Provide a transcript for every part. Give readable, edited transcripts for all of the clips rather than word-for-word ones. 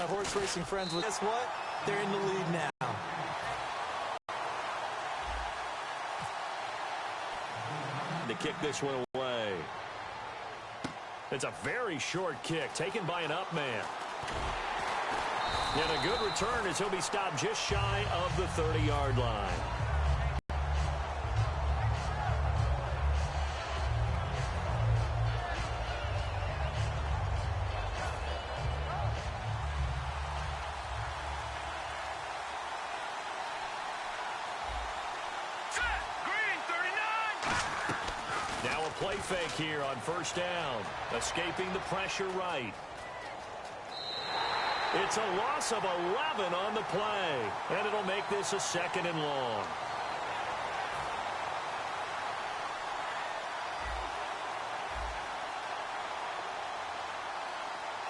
horse racing friends with. Guess what? They're in the lead now. To kick this one away. It's a very short kick taken by an up man. And a good return as he'll be stopped just shy of the 30-yard line. Now a play fake here on first down. Escaping the pressure right. It's a loss of 11 on the play. And it'll make this a 2nd and long.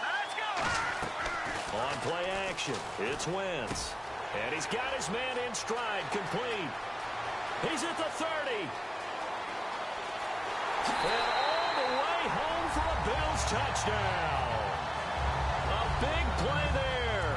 Let's go. On play action, it's Wentz. And he's got his man in stride, complete. He's at the 30. And all the way home for a Bills touchdown. A big play there.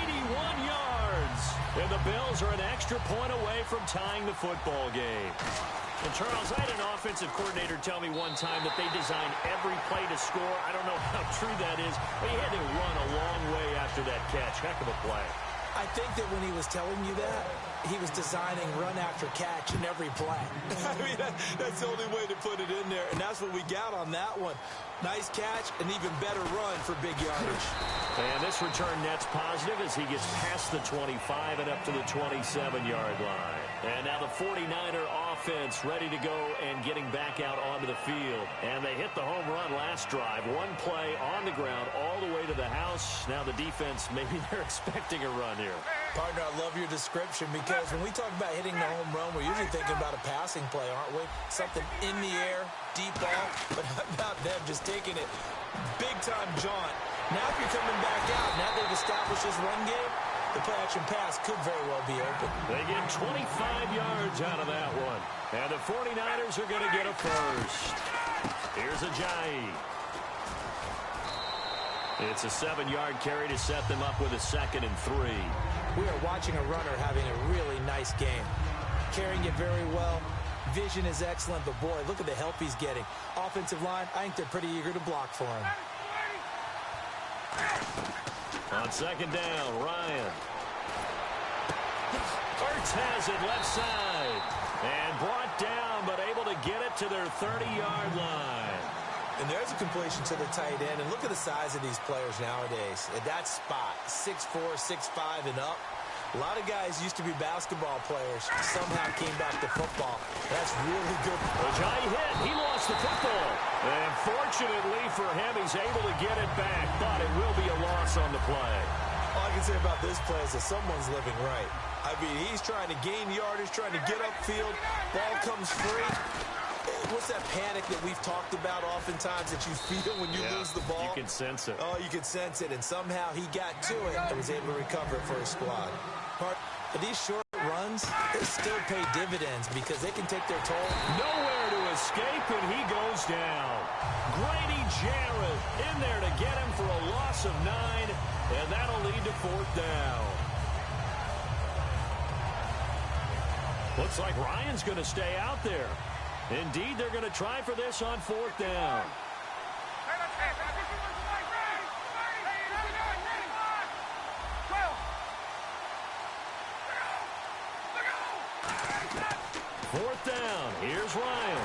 81 yards. And the Bills are an extra point away from tying the football game. And Charles, I had an offensive coordinator tell me one time that they design every play to score. I don't know how true that is, but he had to run a long way after that catch. Heck of a play. I think that when he was telling you that, he was designing run after catch in every play. I mean, that's the only way to put it in there, and that's what we got on that one. Nice catch, an even better run for big yardage. And this return net's positive as he gets past the 25 and up to the 27-yard line. And now the 49er offense ready to go and getting back out onto the field. And they hit the home run last drive. One play on the ground all the way to the house. Now the defense, maybe they're expecting a run here. Partner, I love your description because when we talk about hitting the home run, we're usually thinking about a passing play, aren't we? Something in the air, deep ball, but how about them just taking it big-time jaunt. Now if you're coming back out, now they've established this run game, the play-action pass could very well be open. They get 25 yards out of that one. And the 49ers are going to get a first. Here's Ajayi. It's a 7-yard carry to set them up with a 2nd and 3. We are watching a runner having a really nice game. Carrying it very well. Vision is excellent, but boy, look at the help he's getting. Offensive line, I think they're pretty eager to block for him. On 2nd down, Ryan. Ertz has it left side. And brought down, but able to get it to their 30-yard line. And there's a completion to the tight end. And look at the size of these players nowadays. At that spot, 6'4", 6'5", and up. A lot of guys used to be basketball players. Somehow came back to football. That's really good. Ajayi hit. He lost the football. And fortunately for him, he's able to get it back. But it will be a loss on the play. All I can say about this play is that someone's living right. I mean, he's trying to gain yardage, trying to get upfield. Ball comes free. What's that panic that we've talked about oftentimes that you feel when you lose the ball? You can sense it. Oh, you can sense it. And somehow he got to it and was able to recover it for his squad. But these short runs, they still pay dividends because they can take their toll. Nowhere to escape, and he goes down. Grady Jarrett in there to get him for a loss of 9, and that'll lead to 4th down. Looks like Ryan's going to stay out there. Indeed, they're going to try for this on 4th down. Fourth down. Here's Ryan.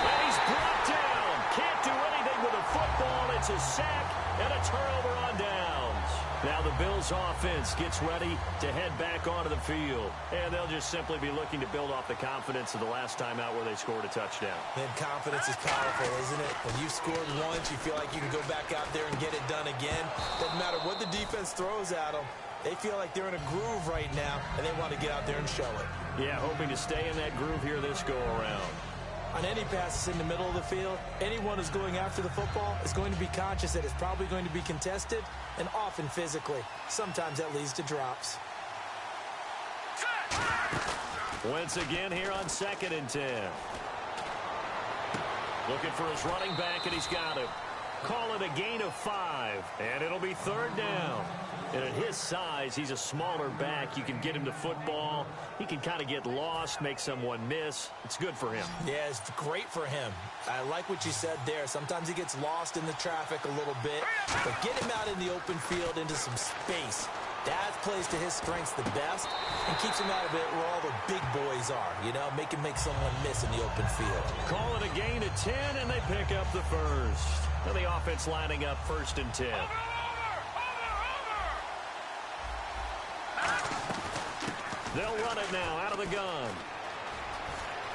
And he's brought down. Can't do anything with the football. It's a sack and a turnover on downs. Now the Bills offense gets ready to head back onto the field. And they'll just simply be looking to build off the confidence of the last time out where they scored a touchdown. And confidence is powerful, isn't it? When you've scored once, you feel like you can go back out there and get it done again. Doesn't matter what the defense throws at them. They feel like they're in a groove right now, and they want to get out there and show it. Yeah, hoping to stay in that groove here this go-around. On any passes in the middle of the field, anyone who's going after the football is going to be conscious that it's probably going to be contested, and often physically. Sometimes that leads to drops. Once again here on 2nd and 10. Looking for his running back, and he's got him. Call it a gain of 5, and it'll be third down. And at his size, he's a smaller back. You can get him to football. He can kind of get lost, make someone miss. It's good for him. Yeah, it's great for him. I like what you said there. Sometimes he gets lost in the traffic a little bit, but get him out in the open field into some space. That plays to his strengths the best and keeps him out of it where all the big boys are, you know, make someone miss in the open field. Call it a gain of 10, and they pick up the first. And the offense lining up 1st and 10. They'll run it now out of the gun.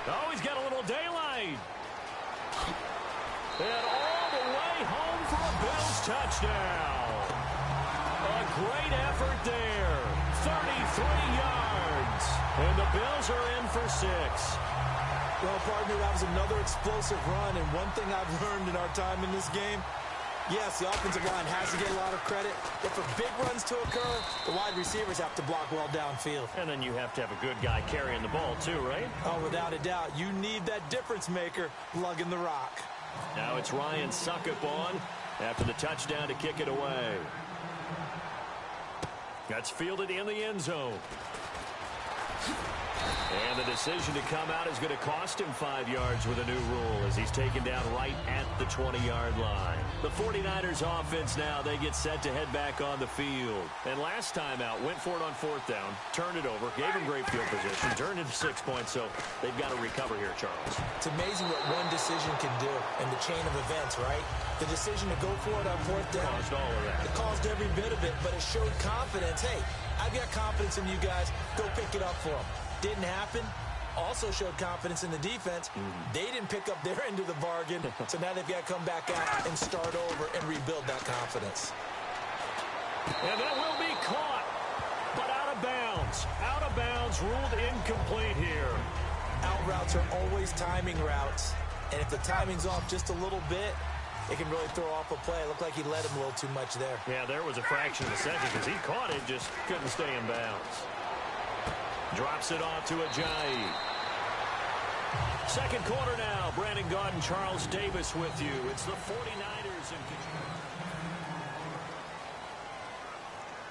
Oh, he's got a little daylight. And all the way home for a Bills touchdown. A great effort there. 33 yards. And the Bills are in for 6. Well, partner, that was another explosive run. And one thing I've learned in our time in this game, yes, the offensive line has to get a lot of credit, but for big runs to occur, the wide receivers have to block well downfield. And then you have to have a good guy carrying the ball too, right? Oh, without a doubt. You need that difference maker lugging the rock. Now it's Ryan Suckup on after the touchdown to kick it away. That's fielded in the end zone. And the decision to come out is going to cost him 5 yards with a new rule as he's taken down right at the 20-yard line. The 49ers offense now, they get set to head back on the field. And last time out, went for it on 4th down, turned it over, gave him great field position, turned into 6 points, so they've got to recover here, Charles. It's amazing what one decision can do in the chain of events, right? The decision to go for it on 4th down. Caused all of that. It caused every bit of it, but it showed confidence. Hey, I've got confidence in you guys. Go pick it up for them. Didn't happen. Also showed confidence in the defense. They didn't pick up their end of the bargain, so now they've got to come back out and start over and rebuild that confidence. And that will be caught, but out of bounds. Out of bounds, ruled incomplete here. Out routes are always timing routes, and if the timing's off just a little bit, it can really throw off a play. It looked like he let him a little too much there. Yeah, there was a fraction of a second because he caught it, just couldn't stay in bounds. Drops it off to Ajayi. Second quarter now. Brandon Gaudin, Charles Davis with you. It's the 49ers in control.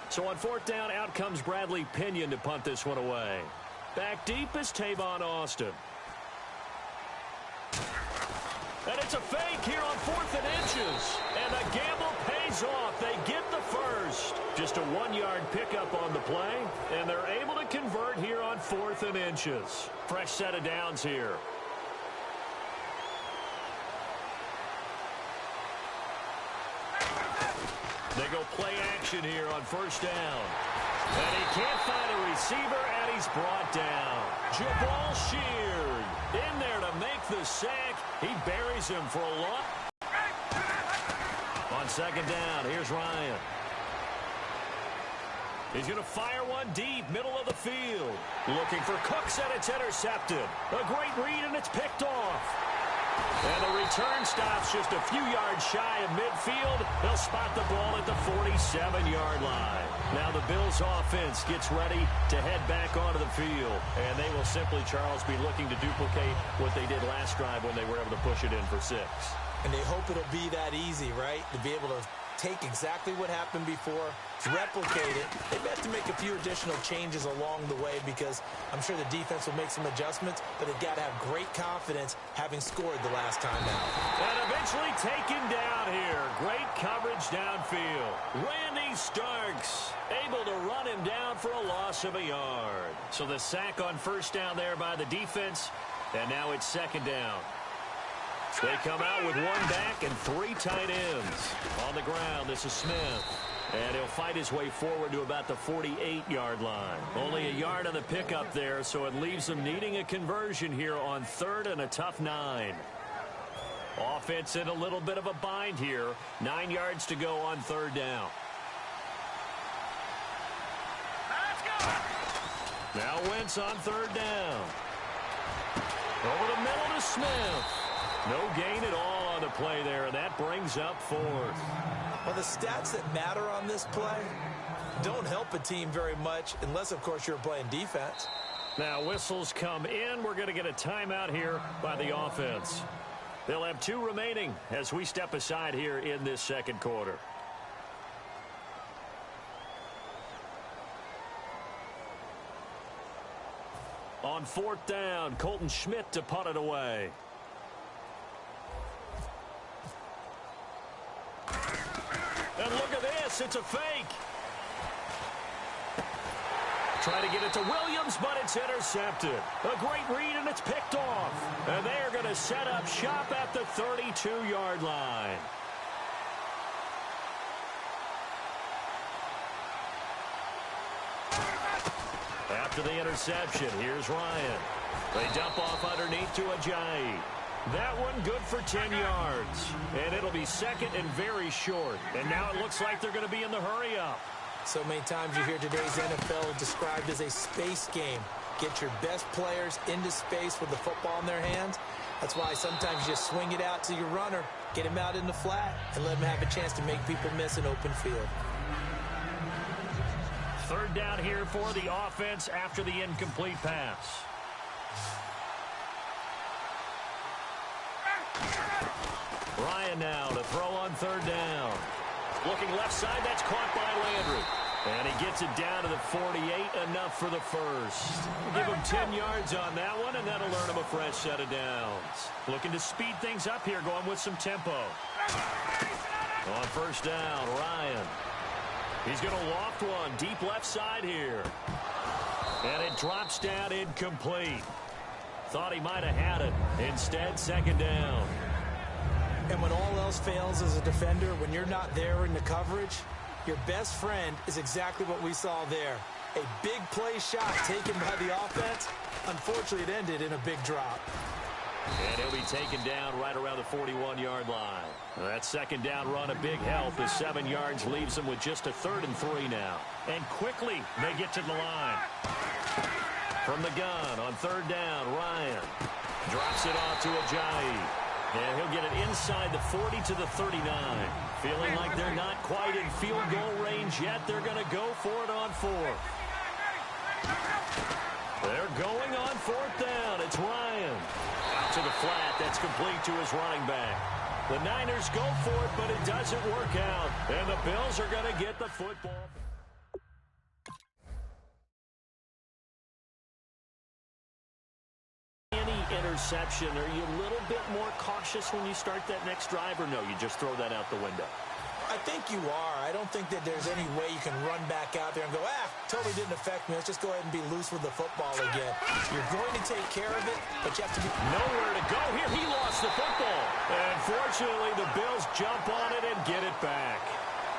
So on 4th down, out comes Bradley Pinion to punt this one away. Back deep is Tavon Austin. And it's a fake here on 4th and inches. And the gamble pays off. They get the first. Just a 1-yard pickup on the play. And they're able to convert here on 4th and inches. Fresh set of downs here. They go play action here on 1st down. And he can't find a receiver, and he's brought down. Jabal Sheard in there to make the sack. He buries him for a loss. On 2nd down, here's Ryan. He's going to fire one deep, middle of the field. Looking for Cooks, and it's intercepted. A great read, and it's picked off. And the return stops just a few yards shy of midfield. They'll spot the ball at the 47-yard line. Now the Bills offense gets ready to head back onto the field. And they will simply, Charles, be looking to duplicate what they did last drive when they were able to push it in for 6. And they hope it'll be that easy, right? To be able to take exactly what happened before, replicate it. They've had to make a few additional changes along the way because I'm sure the defense will make some adjustments, but they've got to have great confidence having scored the last time out. And eventually taken down here. Great coverage downfield. Randy Starks able to run him down for a loss of a yard. So the sack on 1st down there by the defense, and now it's 2nd down. They come out with 1 back and 3 tight ends. On the ground, this is Smith. And he'll fight his way forward to about the 48-yard line. Only a yard on the pickup there, so it leaves them needing a conversion here on 3rd and a tough 9. Offense in a little bit of a bind here. 9 yards to go on 3rd down. Now Wentz on 3rd down. Over the middle to Smith. No gain at all on the play there, and that brings up 4th. Well, the stats that matter on this play don't help a team very much unless, of course, you're playing defense. Now whistles come in. We're going to get a timeout here by the offense. They'll have 2 remaining as we step aside here in this second quarter. On 4th down, Colton Schmidt to punt it away. And look at this. It's a fake. Trying to get it to Williams, but it's intercepted. A great read, and it's picked off. And they are going to set up shop at the 32-yard line. After the interception, here's Ryan. They dump off underneath to Ajayi. That one good for 10 yards. And it'll be second and very short. And now it looks like they're going to be in the hurry-up. So many times you hear today's NFL described as a space game. Get your best players into space with the football in their hands. That's why sometimes you just swing it out to your runner, get him out in the flat, and let him have a chance to make people miss an open field. 3rd down here for the offense after the incomplete pass. Ryan now to throw on 3rd down. Looking left side, that's caught by Landry. And he gets it down to the 48, enough for the first. We'll give him 10 yards on that one, and that'll earn him a fresh set of downs. Looking to speed things up here, going with some tempo. On 1st down, Ryan. He's going to loft one, deep left side here. And it drops down incomplete. Thought he might have had it. Instead, 2nd down. And when all else fails as a defender, when you're not there in the coverage, your best friend is exactly what we saw there. A big play shot taken by the offense. Unfortunately, it ended in a big drop. And he'll be taken down right around the 41-yard line. That 2nd down run, a big help as 7 yards leaves them with just a 3rd and 3 now. And quickly, they get to the line. From the gun on 3rd down, Ryan drops it off to Ajayi. And he'll get it inside the 40 to the 39. Feeling like they're not quite in field goal range yet. They're going to go for it on 4th. They're going on 4th down. It's Ryan. Out to the flat. That's complete to his running back. The Niners go for it, but it doesn't work out. And the Bills are going to get the football. Interception. Are you a little bit more cautious when you start that next drive, or no, you just throw that out the window? I think you are. I don't think that there's any way you can run back out there and go, totally didn't affect me. Let's just go ahead and be loose with the football again. You're going to take care of it, but you have to be... Nowhere to go here. He lost the football. And fortunately, the Bills jump on it and get it back.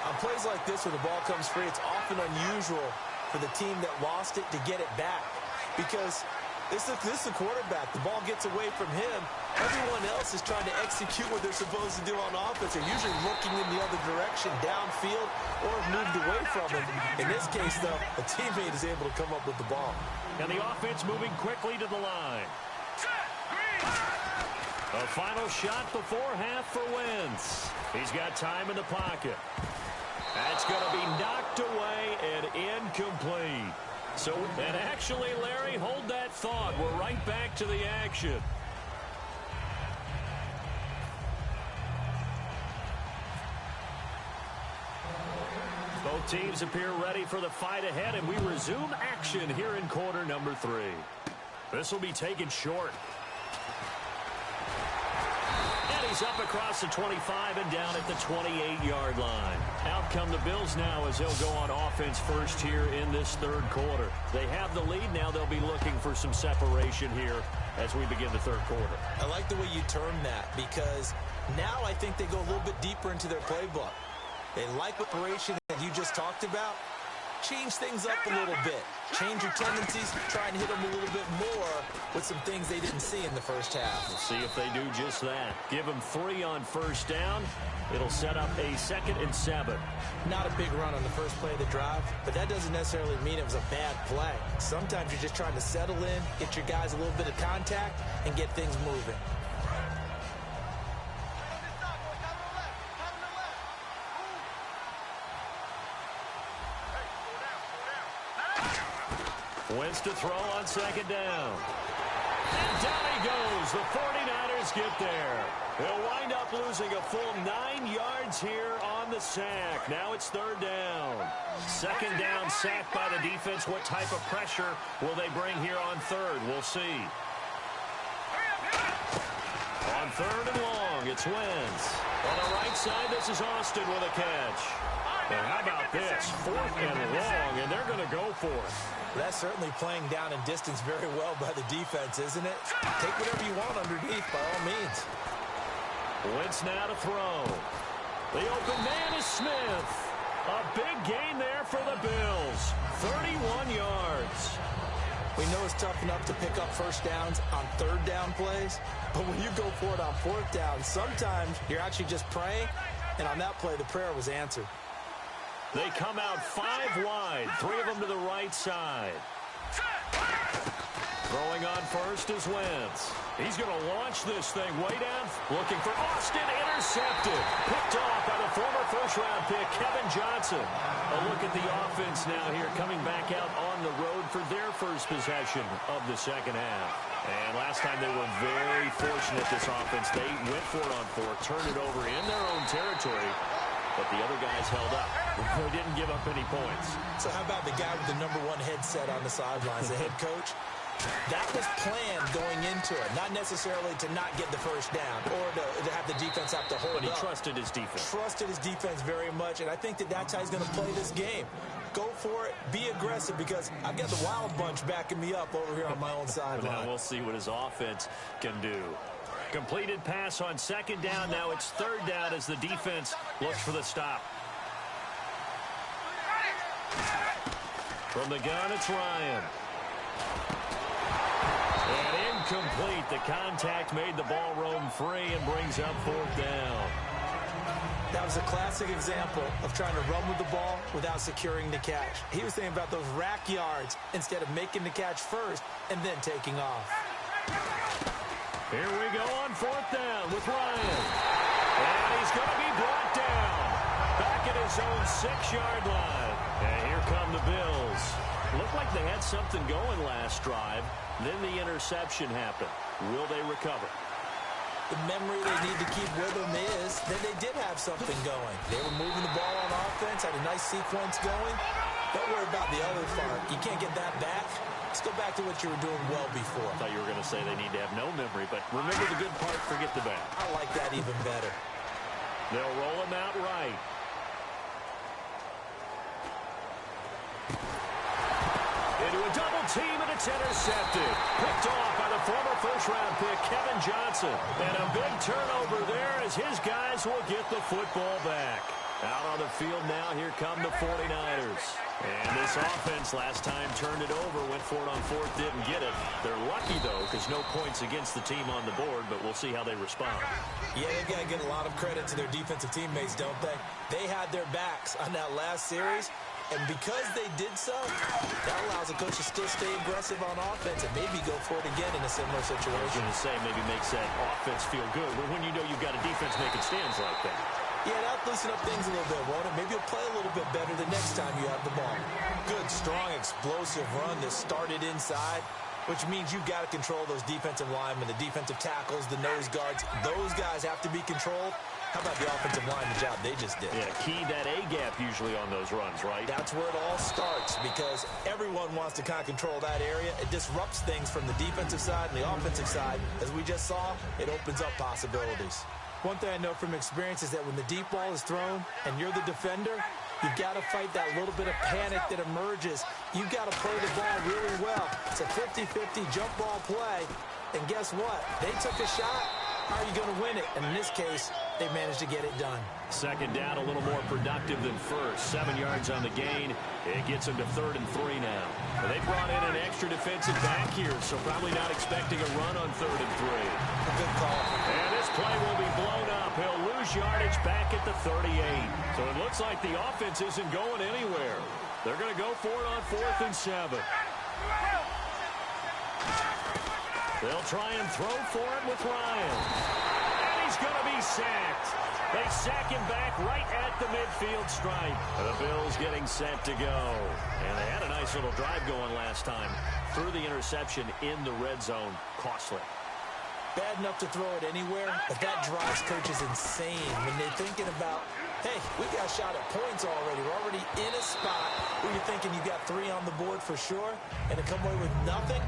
On plays like this where the ball comes free, it's often unusual for the team that lost it to get it back, because this is the quarterback. The ball gets away from him. Everyone else is trying to execute what they're supposed to do on offense. They're usually looking in the other direction, downfield, or have moved away from him. In this case, though, a teammate is able to come up with the ball. And the offense moving quickly to the line. A final shot before half for Wentz. He's got time in the pocket. That's going to be knocked away and incomplete. So, and actually, Larry, hold that thought. We're right back to the action. Both teams appear ready for the fight ahead, and we resume action here in quarter number 3. This will be taken short. And he's up across the 25 and down at the 28-yard line. Out come the Bills now as they'll go on offense first here in this 3rd quarter. They have the lead now. They'll be looking for some separation here as we begin the 3rd quarter. I like the way you term that, because now I think they go a little bit deeper into their playbook. They like preparation that you just talked about. Change things up a little bit. Change your tendencies. Try and hit them a little bit more with some things they didn't see in the first half. We'll see if they do just that. Give them 3 on 1st down. It'll set up a 2nd and 7. Not a big run on the first play of the drive, but that doesn't necessarily mean it was a bad play. Sometimes you're just trying to settle in, get your guys a little bit of contact, and get things moving. Wentz to throw on 2nd down. And down he goes. The 49ers get there. He'll wind up losing a full 9 yards here on the sack. Now it's third down. Second down, sack by the defense. What type of pressure will they bring here on third? We'll see. On third and long, it's Wentz. On the right side, this is Austin with a catch. And how about this? Fourth and long, and they're going to go for it. That's certainly playing down and distance very well by the defense, isn't it? Take whatever you want underneath, by all means. Wentz now to throw. The open man is Smith. A big gain there for the Bills. 31 yards. We know it's tough enough to pick up first downs on third down plays, but when you go for it on fourth down, sometimes you're actually just praying, and on that play, the prayer was answered. They come out 5 wide, 3 of them to the right side. Throwing on first is Wentz. He's going to launch this thing way down. Looking for Austin, intercepted. Picked off by the former first-round pick, Kevin Johnson. A look at the offense now here, coming back out on the road for their first possession of the second half. And last time they were very fortunate, this offense. They went for it on fourth, turned it over in their own territory. But the other guys held up. They didn't give up any points. So how about the guy with the #1 headset on the sidelines, the head coach? That was planned going into it. Not necessarily to not get the first down or to have the defense have to hold up. But he trusted his defense. Trusted his defense very much, and I think that's how he's going to play this game. Go for it. Be aggressive, because I've got the Wild Bunch backing me up over here on my own sideline. Now we'll see what his offense can do. Completed pass on second down. Now it's third down as the defense looks for the stop. From the gun, it's Ryan. And incomplete. The contact made the ball roam free and brings up fourth down. That was a classic example of trying to run with the ball without securing the catch. He was thinking about those rack yards instead of making the catch first and then taking off. Here we go on fourth down with Ryan. And he's going to be brought down. Back at his own 6-yard line. And here come the Bills. Looked like they had something going last drive. Then the interception happened. Will they recover? The memory they need to keep with them is that they did have something going. They were moving the ball on offense, had a nice sequence going. Don't worry about the other part. You can't get that back. Let's go back to what you were doing well before. I thought you were going to say they need to have no memory, but remember the good part, forget the bad. I like that even better. They'll roll him out right. Into a double team, and it's intercepted. Picked off by the former first-round pick, Kevin Johnson. And a big turnover there as his guys will get the football back. Out on the field now, here come the 49ers. And this offense last time turned it over, went for it on fourth, didn't get it. They're lucky, though, because no points against the team on the board, but we'll see how they respond. Yeah, they've got to get a lot of credit to their defensive teammates, don't they? They had their backs on that last series, and because they did so, that allows the coach to still stay aggressive on offense and maybe go for it again in a similar situation. I was going to say maybe makes that offense feel good, but when you know you've got a defense making stands like that. Yeah, that'll loosen up things a little bit, won't it? Maybe you'll play a little bit better the next time you have the ball. Good, strong, explosive run that started inside, which means you've got to control those defensive linemen, the defensive tackles, the nose guards. Those guys have to be controlled. How about the offensive line, the job they just did? Yeah, key that A-gap usually on those runs, right? That's where it all starts, because everyone wants to kind of control that area. It disrupts things from the defensive side and the offensive side. As we just saw, it opens up possibilities. One thing I know from experience is that when the deep ball is thrown and you're the defender, you've got to fight that little bit of panic that emerges. You've got to play the ball really well. It's a 50-50 jump ball play. And guess what? They took a shot. How are you going to win it? And in this case, they managed to get it done. Second down, a little more productive than first. 7 yards on the gain. It gets them to 3rd and 3 now. They brought in an extra defensive back here, so probably not expecting a run on 3rd and 3. A good call. And this play will be blown up. He'll lose yardage back at the 38. So it looks like the offense isn't going anywhere. They're going to go for it on 4th and 7. They'll try and throw for it with Ryan. And he's going to be sacked. They sack him back right at the midfield stripe. The Bills getting set to go. And they had a nice little drive going last time. Threw the interception in the red zone. Costly. bad enough to throw it anywhere, but that drives coaches insane when they're thinking about, hey, we got a shot at points already. We're already in a spot where you're thinking you got 3 on the board for sure, and to come away with nothing,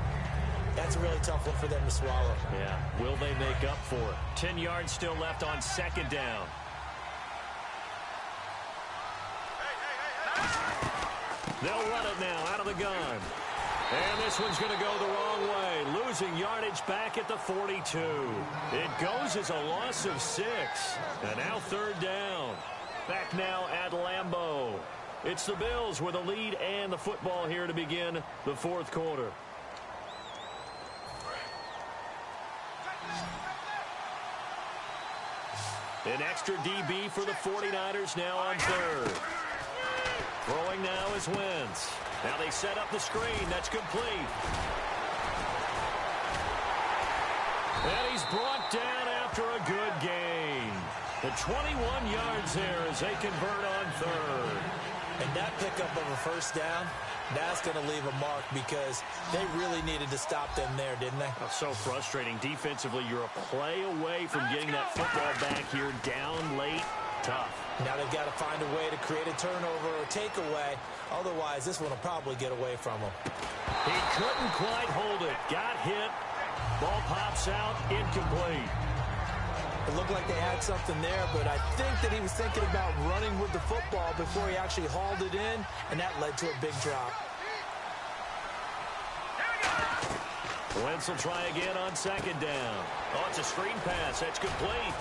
that's a really tough one for them to swallow. Yeah, will they make up for it? 10 yards still left on second down. They'll run it now out of the gun. And this one's going to go the wrong way, losing yardage back at the 42. It goes as a loss of 6. And now third down. Back now at Lambeau. It's the Bills with a lead and the football here to begin the fourth quarter. An extra DB for the 49ers now on third. Throwing now is Wentz. Now they set up the screen. That's complete. And he's brought down after a good gain. The 21 yards there as they convert on third. And that pickup of a first down, that's going to leave a mark because they really needed to stop them there, didn't they? Oh, so frustrating. Defensively, you're a play away from getting that football back here down late. Tough. Now they've got to find a way to create a turnover or takeaway. Otherwise, this one will probably get away from them. He couldn't quite hold it. Got hit. Ball pops out. Incomplete. It looked like they had something there, but I think that he was thinking about running with the football before he actually hauled it in, and that led to a big drop. Wentz will try again on second down. Oh, it's a screen pass. That's complete.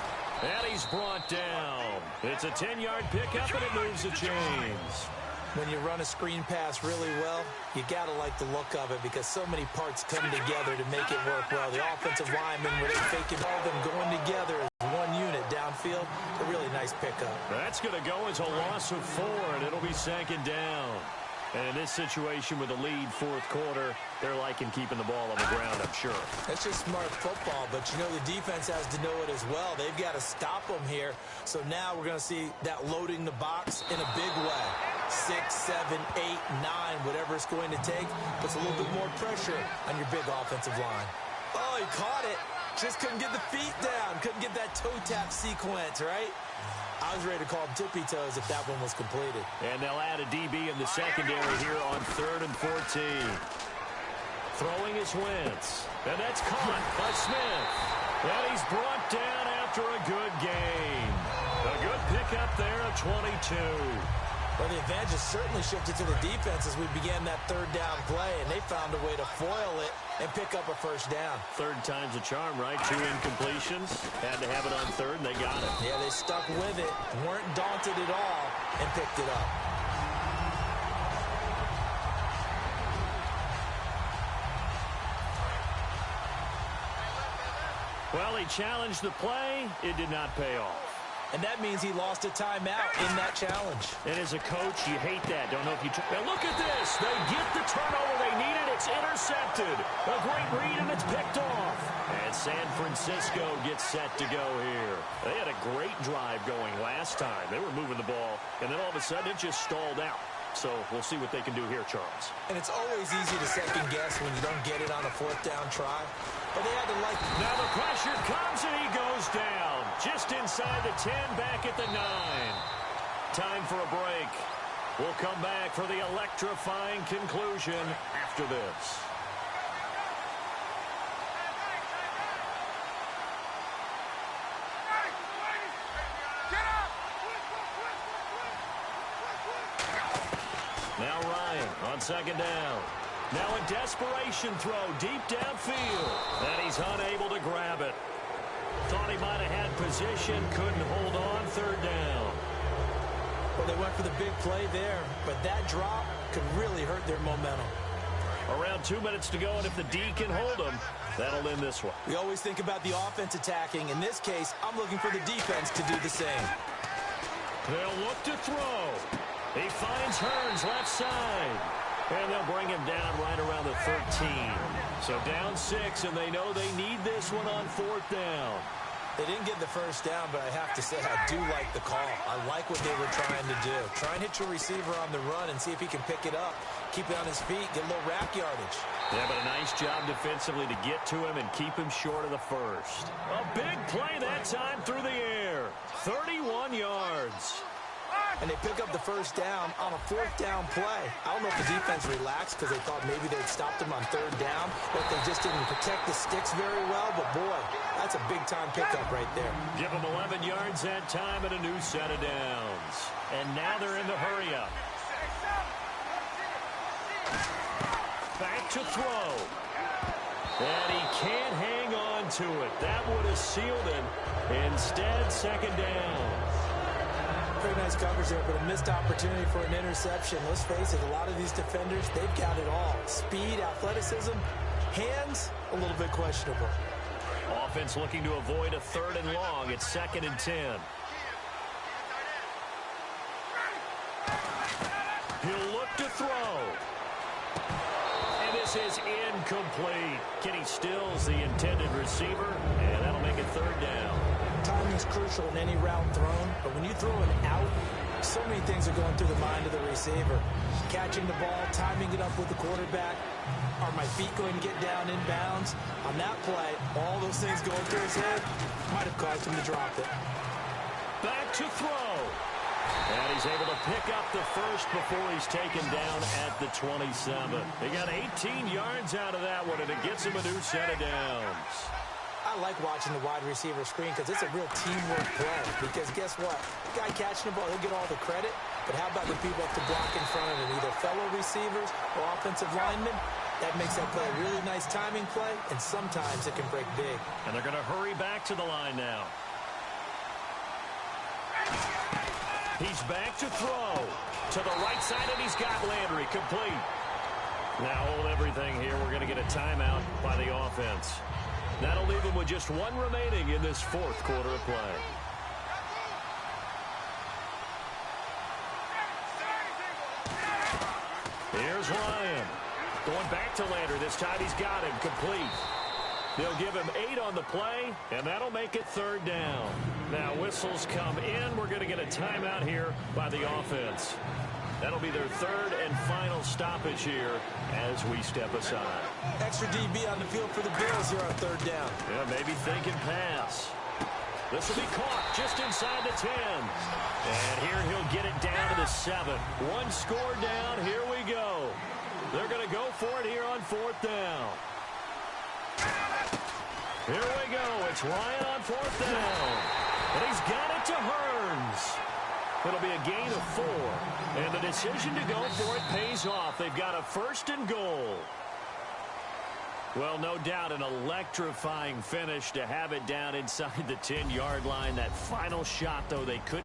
And he's brought down. It's a 10-yard pickup, and it moves the chains. When you run a screen pass really well, you got to like the look of it because so many parts come together to make it work well. The offensive linemen, where they're faking all of them going together as one unit downfield, a really nice pickup. That's going to go as a loss of 4, and it'll be second down. And in this situation with a lead fourth quarter, they're liking keeping the ball on the ground, I'm sure. That's just smart football, but you know the defense has to know it as well. They've got to stop them here. So now we're going to see that loading the box in a big way. 6, 7, 8, 9, whatever it's going to take, puts a little bit more pressure on your big offensive line. Oh, he caught it. Just couldn't get the feet down. Couldn't get that toe tap sequence, right? I was ready to call him tippy toes if that one was completed. And they'll add a DB in the secondary here on 3rd and 14. Throwing is Wentz. And that's caught by Smith. And he's brought down after a good gain. A good pickup there at 22. Well, the advantage has certainly shifted to the defense as we began that third down play, and they found a way to foil it and pick up a first down. Third time's a charm, right? 2 incompletions. Had to have it on third, and they got it. Yeah, they stuck with it, weren't daunted at all, and picked it up. Well, he challenged the play. It did not pay off. And that means he lost a timeout in that challenge. And as a coach, you hate that. Don't know if you... Now look at this. They get the turnover they needed. It's intercepted. A great read, and it's picked off. And San Francisco gets set to go here. They had a great drive going last time. They were moving the ball, and then all of a sudden it just stalled out. So we'll see what they can do here, Charles. And it's always easy to second guess when you don't get it on a fourth down try. But they had to like... Now the pressure comes, and he goes down. Just inside the 10, back at the 9. Time for a break. We'll come back for the electrifying conclusion after this. Now Ryan on second down. Now a desperation throw deep downfield. And he's unable to grab it. Thought he might have had position, couldn't hold on, third down. Well, they went for the big play there, but that drop could really hurt their momentum. Around 2 minutes to go, and if the D can hold them, that'll end this one. We always think about the offense attacking. In this case, I'm looking for the defense to do the same. They'll look to throw. He finds Hearns left side. And they'll bring him down right around the 13. So down 6, and they know they need this one on fourth down. They didn't get the first down, but I have to say I do like the call. I like what they were trying to do. Try and hit your receiver on the run and see if he can pick it up. keep it on his feet, get a little rack yardage. Yeah, but a nice job defensively to get to him and keep him short of the first. A big play that time through the air. 31 yards. And they pick up the first down on a fourth down play. I don't know if the defense relaxed because they thought maybe they'd stopped him on third down, or if they just didn't protect the sticks very well. But, boy, that's a big-time pickup right there. Give them 11 yards that time and a new set of downs. And now they're in the hurry-up. Back to throw. And he can't hang on to it. That would have sealed it. Instead, second down. Pretty nice coverage there, but a missed opportunity for an interception. Let's face it, a lot of these defenders, they've got it all. Speed, athleticism, hands, a little bit questionable. Offense looking to avoid a 3rd and long. It's 2nd and 10. He'll look to throw. And this is incomplete. Kenny Stills, the intended receiver, and that'll make it 3rd down. Timing is crucial in any route thrown, but when you throw it out, so many things are going through the mind of the receiver. Catching the ball, timing it up with the quarterback. Are my feet going to get down in bounds? On that play, all those things going through his head might have caused him to drop it. Back to throw. And he's able to pick up the first before he's taken down at the 27. They got 18 yards out of that one, and it gets him a new set of downs. I like watching the wide receiver screen because it's a real teamwork play. Because guess what? The guy catching the ball, he'll get all the credit. But how about the people have to block in front of him, either fellow receivers or offensive linemen? That makes that play a really nice timing play, and sometimes it can break big. And they're going to hurry back to the line now. He's back to throw. To the right side, and he's got Landry complete. Now hold everything here. We're going to get a timeout by the offense. That'll leave him with just one remaining in this 4th quarter of play. Here's Ryan. Going back to Landry. This time he's got him complete. They'll give him 8 on the play, and that'll make it 3rd down. Now whistles come in. We're going to get a timeout here by the offense. That'll be their 3rd and final stoppage here as we step aside. Extra DB on the field for the Bills here on 3rd down. Yeah, maybe thinking pass. This will be caught just inside the 10. And here he'll get it down to the 7. One score down. Here we go. They're going to go for it here on 4th down. Here we go. It's Ryan on 4th down. And he's got it to Hearns. It'll be a gain of 4. And the decision to go for it pays off. They've got a 1st and goal. Well, no doubt an electrifying finish to have it down inside the 10-yard line. That final shot, though, they couldn't.